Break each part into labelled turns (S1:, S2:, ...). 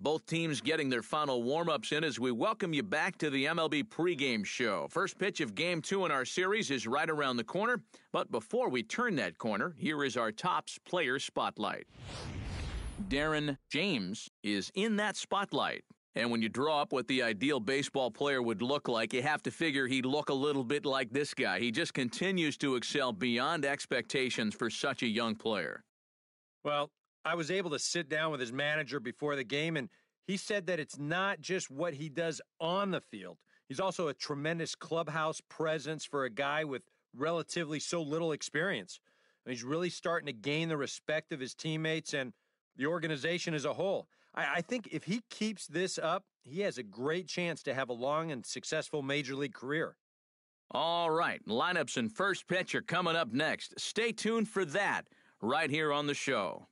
S1: both teams getting their final warm-ups in as we welcome you back to the MLB pregame show. First pitch of Game 2 in our series is right around the corner. But before we turn that corner, here is our Topps player spotlight. Darren James is in that spotlight. And when you draw up what the ideal baseball player would look like, you have to figure he'd look a little bit like this guy. He just continues to excel beyond expectations for such a young player.
S2: Well, I was able to sit down with his manager before the game, and he said that it's not just what he does on the field. He's also a tremendous clubhouse presence for a guy with relatively so little experience. And he's really starting to gain the respect of his teammates and the organization as a whole. I think if he keeps this up, he has a great chance to have a long and successful major league career.
S1: All right, lineups and first pitch are coming up next. Stay tuned for that right here on the show.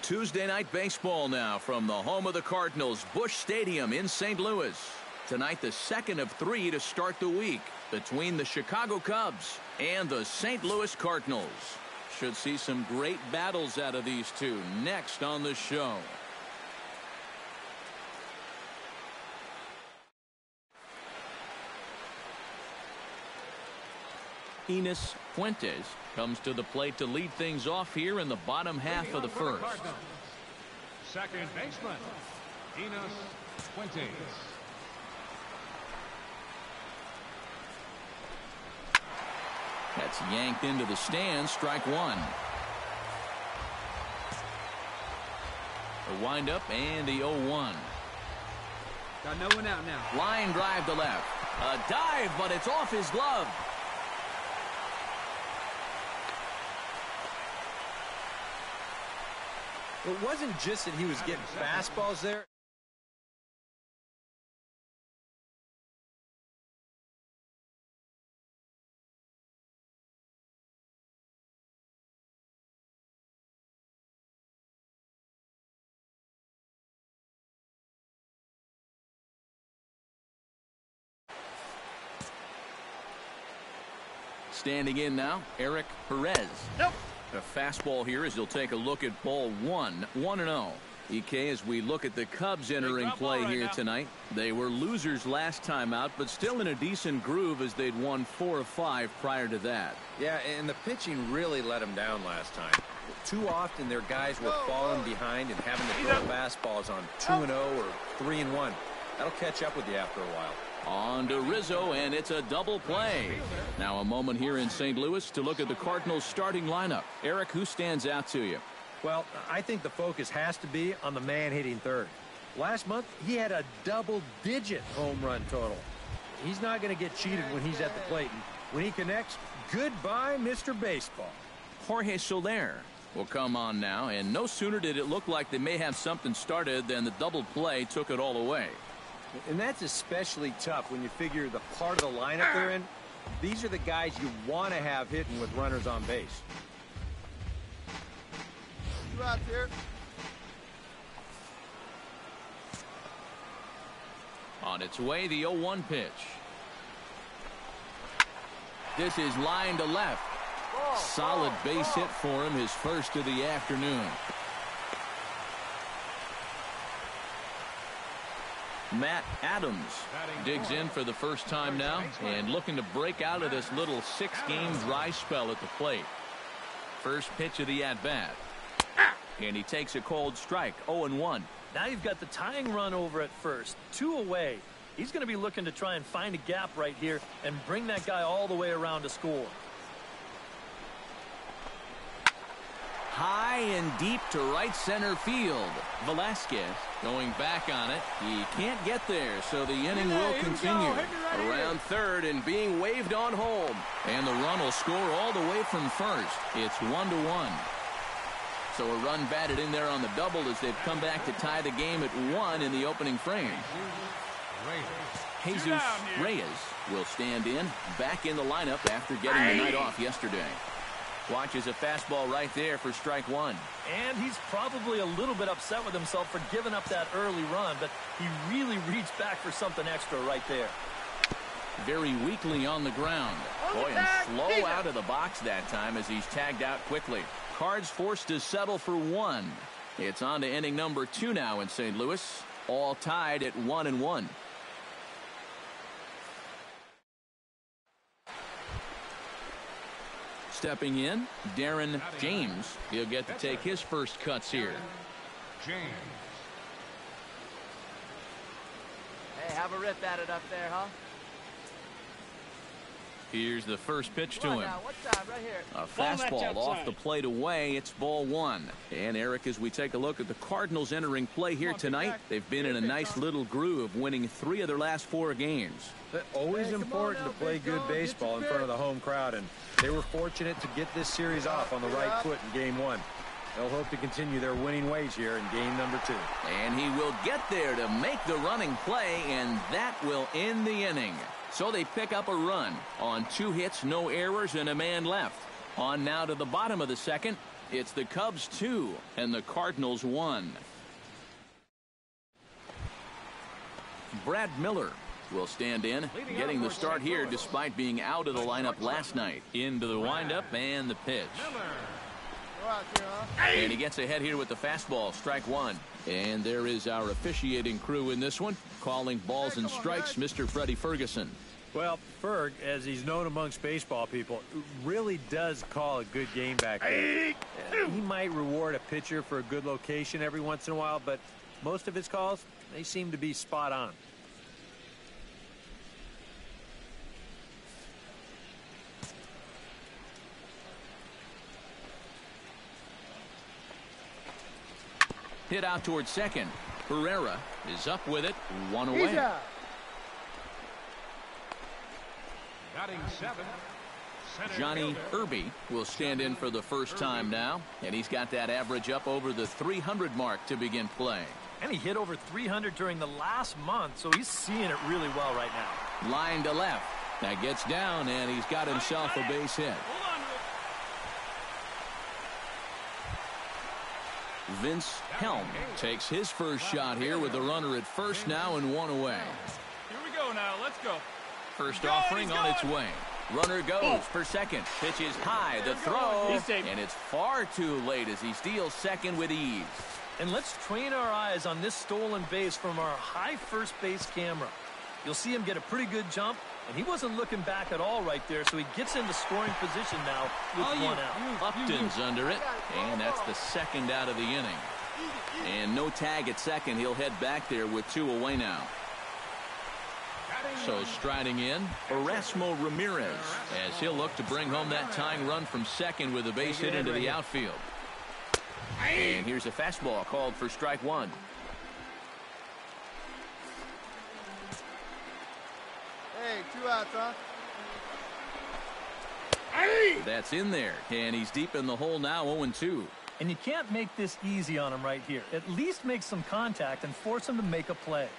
S1: Tuesday night baseball now from the home of the Cardinals, Busch Stadium in St. Louis. Tonight, the second of 3 to start the week between the Chicago Cubs and the St. Louis Cardinals. Should see some great battles out of these two next on the show. Enos Fuentes comes to the plate to lead things off here in the bottom half of the first.
S3: Second baseman, Enos Fuentes.
S1: That's yanked into the stands, strike one. The windup and the 0-1.
S4: Got no one out now.
S1: Line drive to left. A dive, but it's off his glove.
S2: It wasn't just that he was getting fastballs there.
S1: Standing in now, Eric Perez.
S4: Nope.
S1: A fastball here as he'll take a look at ball 1, 1-0. EK, as we look at the Cubs entering play here tonight, they were losers last time out, but still in a decent groove as they'd won 4 of 5 prior to that.
S2: Yeah, and the pitching really let them down last time. Too often their guys were falling behind and having to throw fastballs on 2-0 or 3-1. That'll catch up with you after a while.
S1: On to Rizzo, and it's a double play. Now a moment here in St. Louis to look at the Cardinals starting lineup. Eric, who stands out to you?
S2: Well, I think the focus has to be on the man hitting third. Last month, he had a double-digit home run total. He's not going to get cheated when he's at the plate. And when he connects, goodbye, Mr. Baseball.
S1: Jorge Soler will come on now, and no sooner did it look like they may have something started than the double play took it all away.
S2: And that's especially tough when you figure the part of the lineup they're in. These are the guys you want to have hitting with runners on base.
S5: You out there?
S1: On its way, the 0-1 pitch. This is line to left. Solid base hit for him, his first of the afternoon. Matt Adams digs in for the first time now and looking to break out of this little 6-game dry spell at the plate. First pitch of the at-bat. And he takes a cold strike, 0-1.
S6: Now you've got the tying run over at first, 2 away. He's going to be looking to try and find a gap right here and bring that guy all the way around to score.
S1: High and deep to right center field. Velasquez going back on it. He can't get there, so the inning will continue. Around third and being waved on home. And the run will score all the way from first. It's 1-1. So a run batted in there on the double as they've come back to tie the game at 1 in the opening frame. Jesus Reyes will stand in, back in the lineup after getting the night off yesterday. Watches a fastball right there for strike 1.
S6: And he's probably a little bit upset with himself for giving up that early run, but he really reached back for something extra right there.
S1: very weakly on the ground. Boy, and slow out of the box that time as he's tagged out quickly. Cards forced to settle for 1. It's on to inning number 2 now in St. Louis. All tied at 1-1. Stepping in, Darren James. He'll get to take his first cuts here.
S3: James.
S5: Hey, have a rip at it up there, huh?
S1: Here's the first pitch to him.
S5: What time? Right here.
S1: A fastball off the plate away. It's ball 1. And Eric, as we take a look at the Cardinals entering play here tonight, they've been in a nice little groove, winning 3 of their last 4 games.
S2: Always important to play good baseball in front of the home crowd, and they were fortunate to get this series off on the right foot in game 1. They'll hope to continue their winning ways here in game number 2.
S1: And he will get there to make the running play, and that will end the inning. So they pick up a run on 2 hits, no errors, and a man left. On now to the bottom of the second. It's the Cubs 2 and the Cardinals 1. Brad Miller will stand in, getting the start here despite being out of the lineup last night. Into the windup and the pitch. And he gets ahead here with the fastball, strike 1. And there is our officiating crew in this one, calling balls and strikes, Mr. Freddie Ferguson.
S2: Well, Ferg, as he's known amongst baseball people, really does call a good game back there. He might reward a pitcher for a good location every once in a while, but most of his calls, they seem to be spot on.
S1: Hit out towards second. Herrera is up with it. 1 away.
S3: Batting 7.
S1: Johnny Irby will stand in for the first time now, and he's got that average up over the 300 mark to begin play.
S6: And he hit over 300 during the last month, so he's seeing it really well right now.
S1: Line to left. That gets down, and he's got himself a base hit. Vince Helm takes his first shot here with the runner at first now and 1 away.
S4: Here we go now. Let's go.
S1: First offering on its way. Runner goes for second. Pitch is high. The throw. And it's far too late as he steals second with ease.
S6: And let's train our eyes on this stolen base from our high first base camera. You'll see him get a pretty good jump, and he wasn't looking back at all right there, so he gets into scoring position now with 1 out.
S1: Upton's under it, and that's the second out of the inning. And no tag at second. He'll head back there with 2 away now. So striding in, Erasmo Ramirez, as he'll look to bring home that tying run from second with a base hit into the outfield. And here's a fastball called for strike 1.
S5: Hey, 2 outs, huh?
S1: That's in there, and he's deep in the hole now, 0-2.
S6: And you can't make this easy on him right here. At least make some contact and force him to make a play.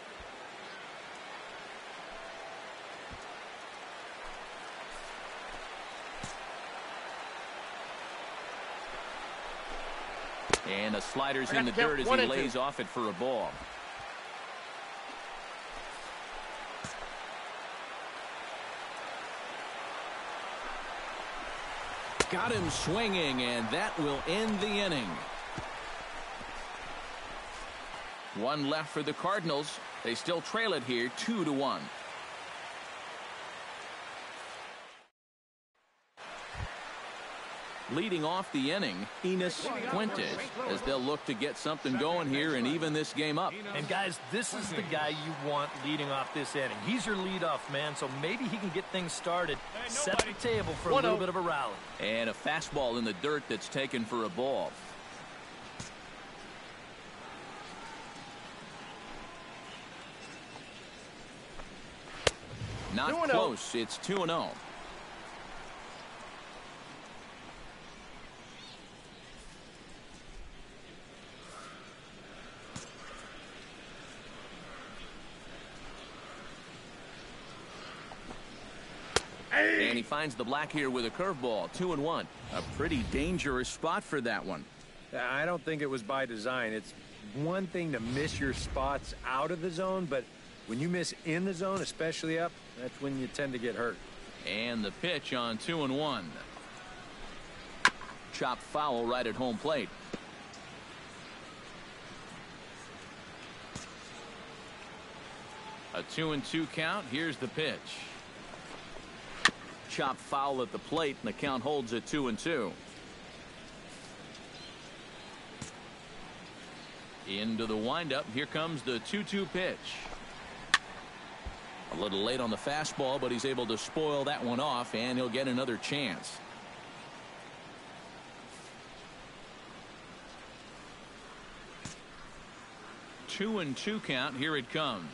S1: And the slider's in the dirt as he lays off it for a ball. Got him swinging, and that will end the inning. 1 left for the Cardinals. They still trail it here 2-1. Leading off the inning, Enos Fuentes, as they'll look to get something going here and even this game up.
S6: And guys, this is the guy you want leading off this inning. He's your leadoff man, so maybe he can get things started, set the table for a little bit of a rally.
S1: And a fastball in the dirt that's taken for a ball. Not close. It's 2-0. And he finds the black here with a curveball, 2-1. A pretty dangerous spot for that one.
S2: I don't think it was by design. It's one thing to miss your spots out of the zone, but When you miss in the zone, especially up, that's when you tend to get hurt.
S1: And the pitch on 2-1. Chop foul right at home plate. A 2-2 count. Here's the pitch. Chop foul at the plate, and the count holds at 2-2. Into the windup. Here comes the 2-2 pitch. A little late on the fastball, but he's able to spoil that one off, and he'll get another chance. Two and two count. Here it comes.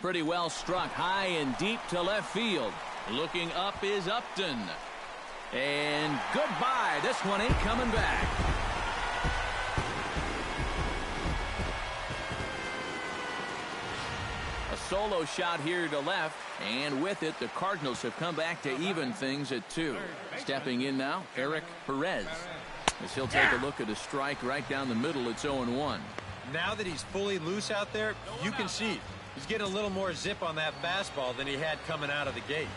S1: Pretty well struck high and deep to left field. Looking up is Upton. And goodbye. This one ain't coming back. A solo shot here to left. And with it, the Cardinals have come back to even things at 2. Stepping in now, Eric Perez. As he'll take a look at a strike right down the middle. It's 0-1.
S2: Now that he's fully loose out there, you can see he's getting a little more zip on that fastball than he had coming out of the gate.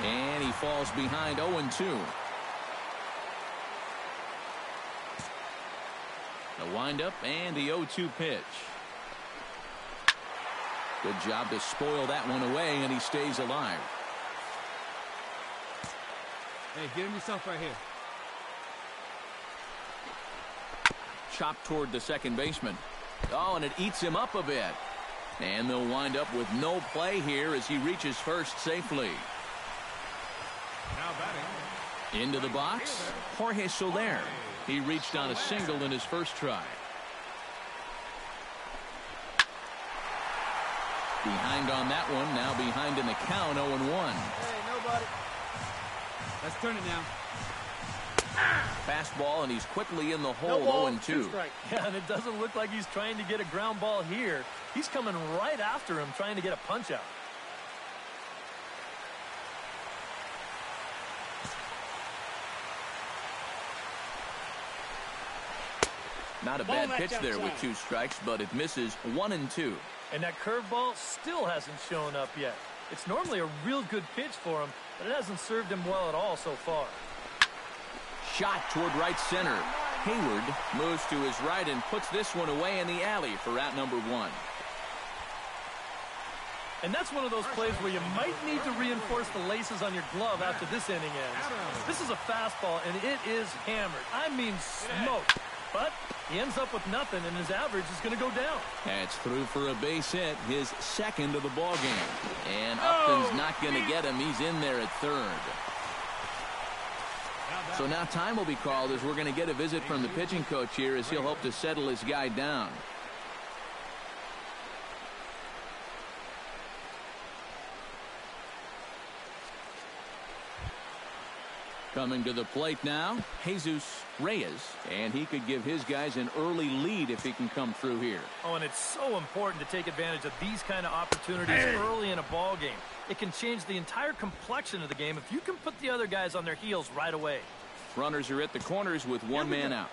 S1: And he falls behind 0-2. The windup and the 0-2 pitch. Good job to spoil that one away, and he stays alive.
S7: Hey, get him yourself right here.
S1: Chopped toward the second baseman. Oh, and it eats him up a bit. And they'll wind up with no play here as he reaches first safely.
S3: Now batting.
S1: Into the box, Jorge Soler. He reached on a single in his first try. Behind on that one, now behind in the count, 0-1.
S5: Hey, nobody.
S7: Let's turn it now.
S1: Fastball, and he's quickly in the hole, 0-2.
S6: Yeah, and it doesn't look like he's trying to get a ground ball here. He's coming right after him, trying to get a punch out.
S1: Not a bad pitch there with 2 strikes, but it misses 1-2.
S6: And that curveball still hasn't shown up yet. It's normally a real good pitch for him, but it hasn't served him well at all so far.
S1: Shot toward right center. Hayward moves to his right and puts this one away in the alley for out number 1.
S6: And that's one of those plays where you might need to reinforce the laces on your glove after this inning ends. This is a fastball, and it is hammered. I mean smoked. But he ends up with nothing, and his average is going to go down.
S1: That's through for a base hit, his second of the ball game. And Upton's not going to get him. He's in there at third. So now time will be called as we're going to get a visit from the pitching coach here as he'll hope to settle his guy down. Coming to the plate now, Jesus Reyes, and he could give his guys an early lead if he can come through here.
S6: Oh, and it's so important to take advantage of these kind of opportunities early in a ball game. It can change the entire complexion of the game if you can put the other guys on their heels right away.
S1: Runners are at the corners with one man out.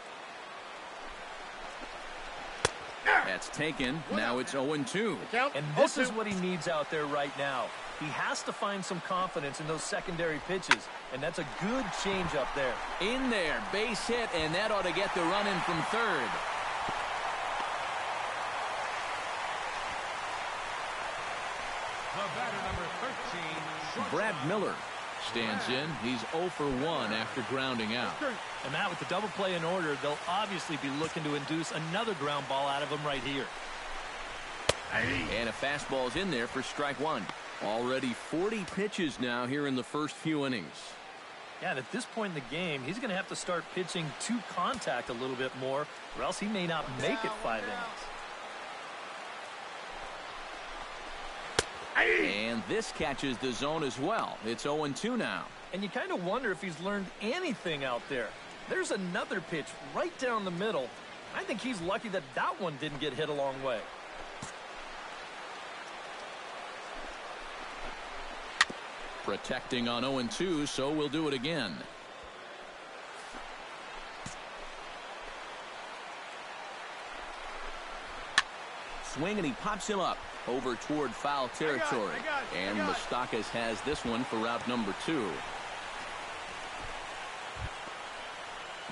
S1: That's taken. Now it's 0-2.
S6: And this is what he needs out there right now. He has to find some confidence in those secondary pitches, and that's a good change up there.
S1: In there, base hit, and that ought to get the run in from third.
S3: The batter, number 13,
S1: Brad Miller stands in. He's 0 for 1 after grounding out.
S6: And Matt, with the double play in order, they'll obviously be looking to induce another ground ball out of him right here.
S1: And a fastball's in there for strike 1. Already 40 pitches now here in the first few innings.
S6: Yeah, and at this point in the game, he's going to have to start pitching to contact a little bit more, or else he may not make it 5 innings.
S1: And this catches the zone as well. It's 0-2 now.
S6: And you kind of wonder if he's learned anything out there. There's another pitch right down the middle. I think he's lucky that that one didn't get hit a long way.
S1: Protecting on 0-2, so we'll do it again. swing, and he pops him up over toward foul territory. And Moustakas has this one for route number 2.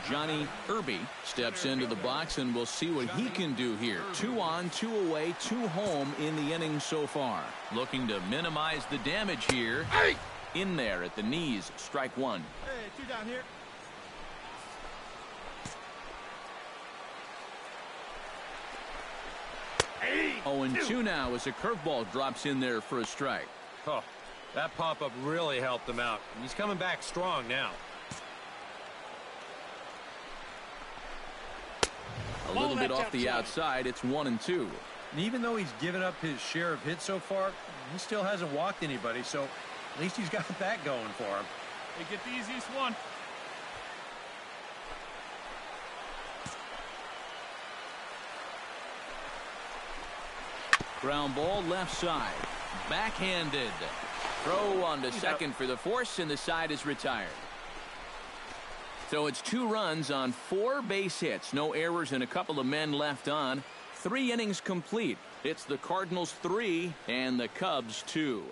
S1: Johnny Irby steps into the box, and we'll see what he can do here. 2 on, 2 away, 2 home in the inning so far. Looking to minimize the damage here. In there at the knees, strike 1.
S4: Hey, 2 down here.
S1: 0-2 now as a curveball drops in there for a strike.
S2: Oh, that pop-up really helped him out. He's coming back strong now.
S1: A little bit off the outside. It's 1-2.
S2: And even though he's given up his share of hits so far, he still hasn't walked anybody, so at least he's got that going for him.
S4: Hey, get the easiest one.
S1: Ground ball left side. Backhanded. Throw on to second for the force, and the side is retired. So it's 2 runs on 4 base hits. No errors and a couple of men left on. 3 innings complete. It's the Cardinals 3 and the Cubs 2.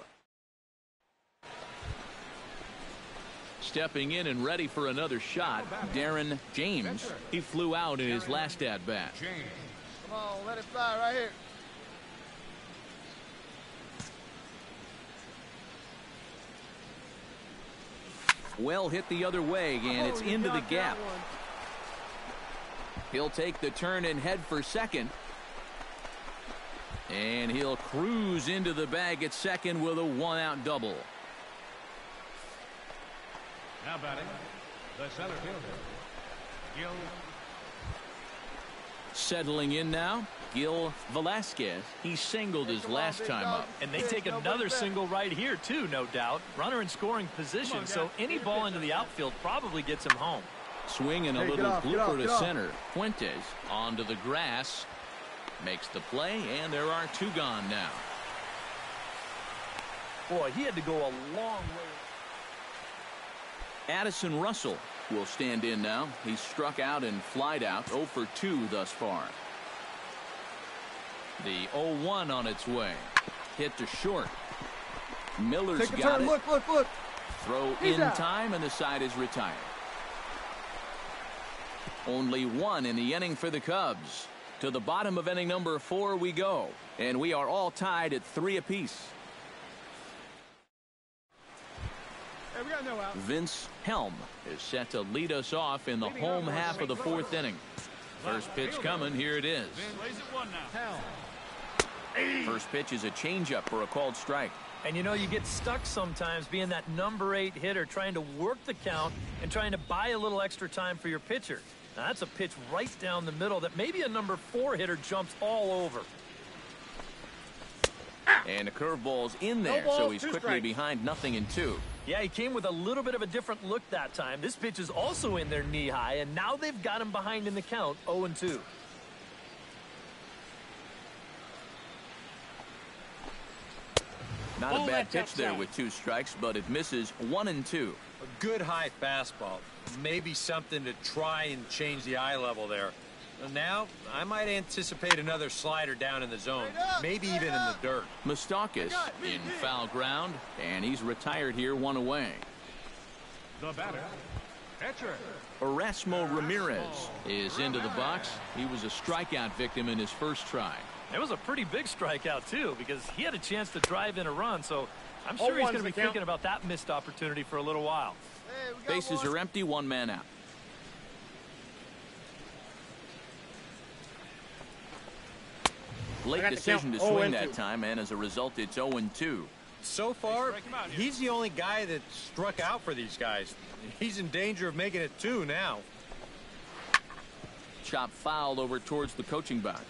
S1: Stepping in and ready for another shot, Darren James. He flew out in his last at-bat.
S5: Come on, let it fly right here.
S1: Well hit the other way, and it's into the gap. He'll take the turn and head for second. And he'll cruise into the bag at second with a 1-out double.
S3: Now batting, the center fielder, Gil.
S1: Settling in now, Gil Velasquez. He singled his last time up.
S6: And they take another single right here, too, no doubt. Runner in scoring position, so any ball into the outfield probably gets him home.
S1: Swinging a little blooper to center. Fuentes onto the grass. Makes the play, and there are 2 gone now.
S6: Boy, he had to go a long way.
S1: Addison Russell will stand in now. He's struck out and flied out. 0 for 2 thus far. The 0-1 on its way. Hit to short. Miller's got it.
S5: Look.
S1: Throw in time, and the side is retired. Only 1 in the inning for the Cubs. To the bottom of inning number 4 we go. And we are all tied at 3 apiece.
S4: Hey, we got no out.
S1: Vince Helm is set to lead us off in the home half of the 4th inning. First pitch coming. Here it is.
S4: Plays it 1 now.
S1: First pitch is a changeup for a called strike.
S6: And you know, you get stuck sometimes being that number 8 hitter, trying to work the count and trying to buy a little extra time for your pitcher. Now, that's a pitch right down the middle that maybe a number 4 hitter jumps all over.
S1: And a curveball's in there, so he's quickly behind 0-2.
S6: Yeah, he came with a little bit of a different look that time. This pitch is also in there knee high, and now they've got him behind in the count, 0-2.
S1: Not a bad pitch there with 2 strikes, but it misses 1-2.
S2: A good high fastball. Maybe something to try and change the eye level there. Now, I might anticipate another slider down in the zone, maybe even in the dirt.
S1: Moustakas in foul ground, and he's retired here 1 away.
S3: The batter, catcher.
S1: Erasmo Ramirez is into the box. He was a strikeout victim in his first try.
S6: It was a pretty big strikeout, too, because he had a chance to drive in a run, so I'm sure he's going to be thinking about that missed opportunity for a little while.
S5: Hey,
S1: Bases are empty, 1 man out. Late decision to swing that time, and as a result, it's 0-2.
S2: So far, he's the only guy that struck out for these guys. He's in danger of making it 2 now.
S1: Chop fouled over towards the coaching box.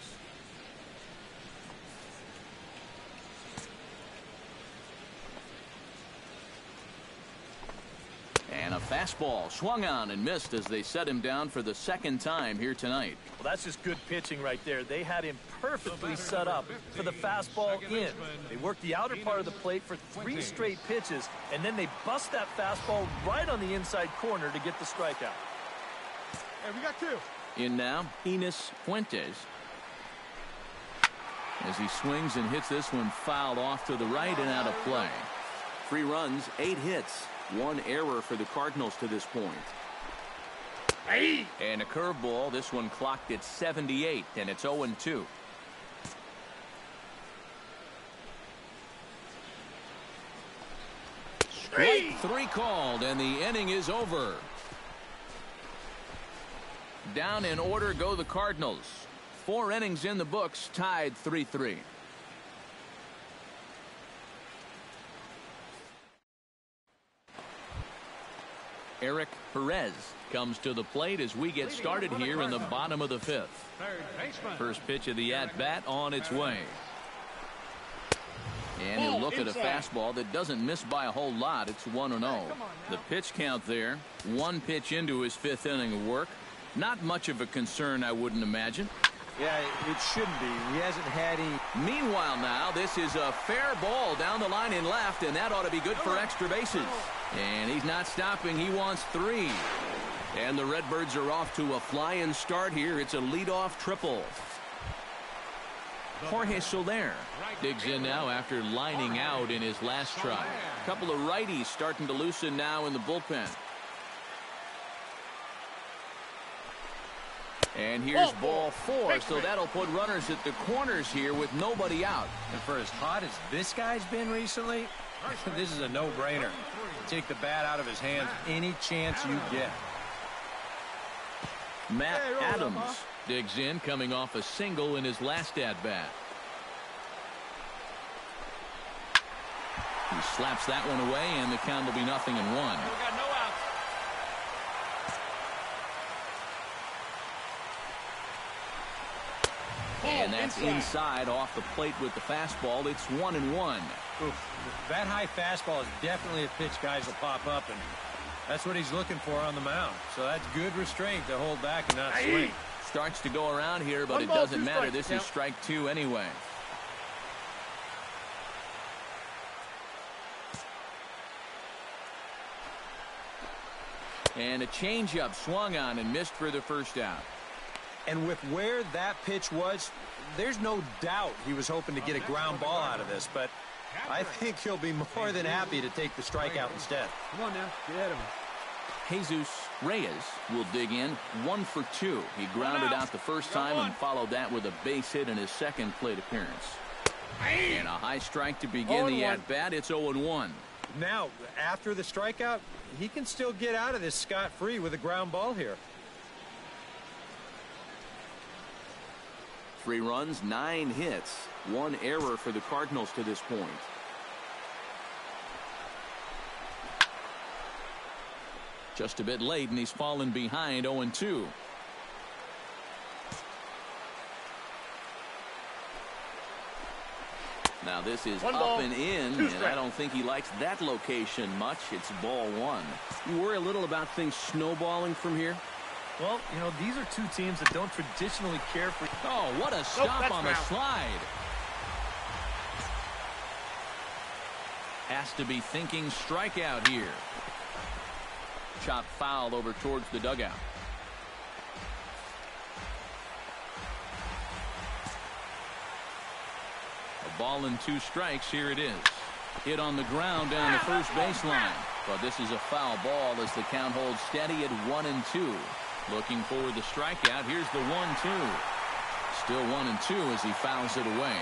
S1: And a fastball swung on and missed as they set him down for the 2nd time here tonight.
S6: Well, that's just good pitching right there. They had him perfectly set up for the fastball in. They worked the outer part of the plate for 3 straight pitches, and then they bust that fastball right on the inside corner to get the strikeout.
S4: Hey, we got 2.
S1: In now, Enos Fuentes. as he swings and hits this one fouled off to the right and out of play.
S8: 3 runs, 8 hits, 1 error for the Cardinals to this point.
S1: And a curveball. This one clocked at 78, and it's 0-2. Strike 3 called, and the inning is over. Down in order go the Cardinals. 4 innings in the books, tied 3-3. Eric Perez comes to the plate as we get started here in the bottom of the 5th. First pitch of the at-bat on its way. And he'll look at a fastball that doesn't miss by a whole lot. It's 1-0. The pitch count there, 1 pitch into his 5th inning of work. Not much of a concern, I wouldn't imagine.
S2: Yeah, it shouldn't be. He hasn't had any.
S1: Meanwhile now, this is a fair ball down the line in left, and that ought to be good for extra bases. And he's not stopping. He wants 3. And the Redbirds are off to a flying start here. It's a leadoff triple. Jorge Soler digs in now after lining out in his last try. A couple of righties starting to loosen now in the bullpen. And here's ball 4, so that'll put runners at the corners here with nobody out.
S2: And for as hot as this guy's been recently, this is a no-brainer. Take the bat out of his hands any chance you get.
S1: Matt Adams digs in, coming off a single in his last at-bat. He slaps that one away, and the count will be 0-1. And that's inside off the plate with the fastball. It's 1-1.
S2: Oof. That high fastball is definitely a pitch guys will pop up, and that's what he's looking for on the mound. So that's good restraint to hold back and not swing.
S1: Starts to go around here, but it doesn't matter. This is strike 2 anyway. And a changeup swung on and missed for the first out.
S2: And with where that pitch was, there's no doubt he was hoping to get a ground ball out of this, but I think he'll be more than happy to take the strikeout instead.
S7: Come on now, get ahead of him.
S1: Jesus Reyes will dig in 1 for 2. He grounded out the first time and followed that with a base hit in his second plate appearance. And a high strike to begin the at-bat. It's 0-1.
S2: Now, after the strikeout, he can still get out of this scot-free with a ground ball here.
S8: 3 runs, 9 hits, 1 error for the Cardinals to this point.
S1: Just a bit late, and he's fallen behind 0-2. Now this is up and in, and I don't think he likes that location much. It's ball 1.
S7: You worry a little about things snowballing from here?
S6: Well, you know, these are 2 teams that don't traditionally care for.
S1: Oh, what a stop on the slide. Has to be thinking strikeout here. Chop foul over towards the dugout. A ball and 2 strikes. Here it is. Hit on the ground down the first baseline. But this is a foul ball as the count holds steady at 1-2. Looking for the strikeout. Here's the 1-2. Still 1-2 as he fouls it away.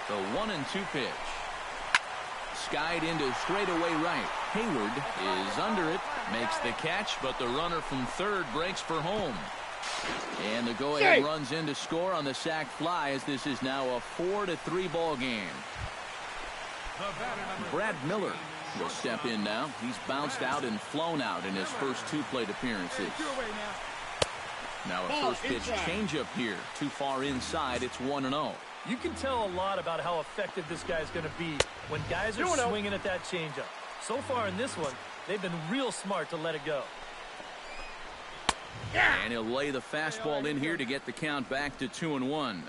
S1: The 1-2 pitch. Skied into straightaway right. Hayward is under it. Makes the catch, but the runner from third breaks for home. And the go-ahead runs in to score on the sac fly as this is now a 4-3 ball game. Brad Miller will step in now. He's bounced out and flown out in his first 2 plate appearances. Now a first pitch changeup here. Too far inside. It's 1-0.
S6: You can tell a lot about how effective this guy's going to be when guys are swinging at that changeup. So far in this one, they've been real smart to let it go.
S1: And he'll lay the fastball in here to get the count back to 2-1.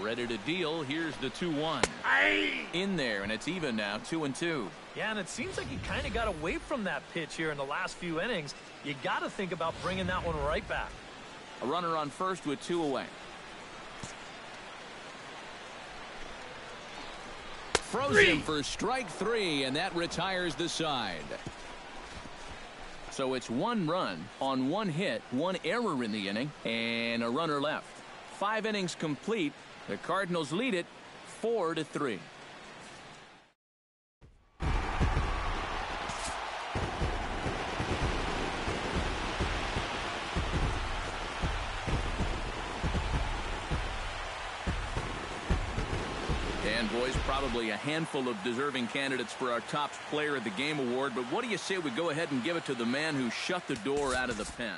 S1: Ready to deal. Here's the 2-1. In there, and it's even now, 2-2.
S6: Yeah, and it seems like he kind of got away from that pitch here in the last few innings. You got to think about bringing that one right back.
S1: A runner on first with 2 away. Throws him for strike 3, and that retires the side. So it's 1 run on 1 hit, 1 error in the inning, and a runner left. 5 innings complete. The Cardinals lead it 4-3. And boys, probably a handful of deserving candidates for our top player of the game award, but what do you say we go ahead and give it to the man who shut the door out of the pen?